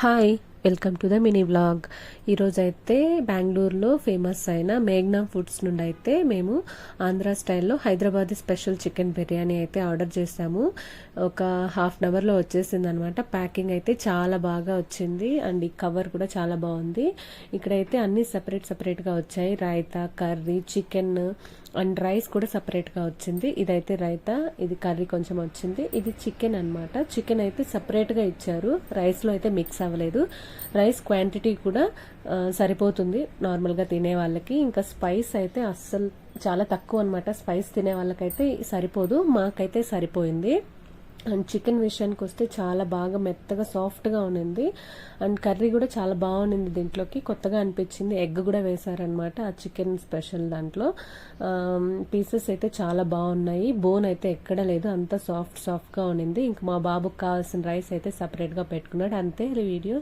Hi, welcome to the mini vlog. ఈరోజైతే బెంగళూరులో famous అయిన మేఘ్నా ఫుడ్స్ నుండి అయితే మేము ఆంధ్ర స్టైల్లో హైదరాబాదీ స్పెషల్ చికెన్ బిర్యానీ అయితే ఆర్డర్ చేసాము. ఒక హాఫ్ అన్ అవర్లో వచ్చేసింది అనమాట. ప్యాకింగ్ అయితే చాలా బాగా వచ్చింది అండ్ ఈ కవర్ కూడా చాలా బాగుంది. ఇక్కడైతే అన్ని సపరేట్గా వచ్చాయి. Raita, curry, chicken and rice కూడా సపరేట్గా వచ్చింది. ఇదైతే రైతా, ఇది కర్రీ కొంచెం వచ్చింది. ఇది చికెన్ అనమాట. చికెన్ అయితే సపరేట్గా ఇచ్చారు, రైస్లో అయితే మిక్స్ అవ్వలేదు. రైస్ క్వాంటిటీ కూడా సరిపోతుంది నార్మల్గా తినే వాళ్ళకి. ఇంకా స్పైస్ అయితే అస్సలు చాలా తక్కువ అనమాట. స్పైస్ తినే వాళ్ళకైతే సరిపోదు, మాకైతే సరిపోయింది. అండ్ చికెన్ విషయానికి వస్తే చాలా బాగా మెత్తగా సాఫ్ట్గా ఉన్నింది. అండ్ కర్రీ కూడా చాలా బాగుంది. దీంట్లోకి కొత్తగా అనిపించింది, ఎగ్ కూడా వేశారనమాట ఆ చికెన్ స్పెషల్ దాంట్లో. పీసెస్ అయితే చాలా బాగున్నాయి, బోన్ అయితే ఎక్కడ లేదు, అంతా సాఫ్ట్గా ఉన్నింది. ఇంక మా బాబుకి కావాల్సిన రైస్ అయితే సపరేట్గా పెట్టుకున్నాడు. అంతే వీడియో.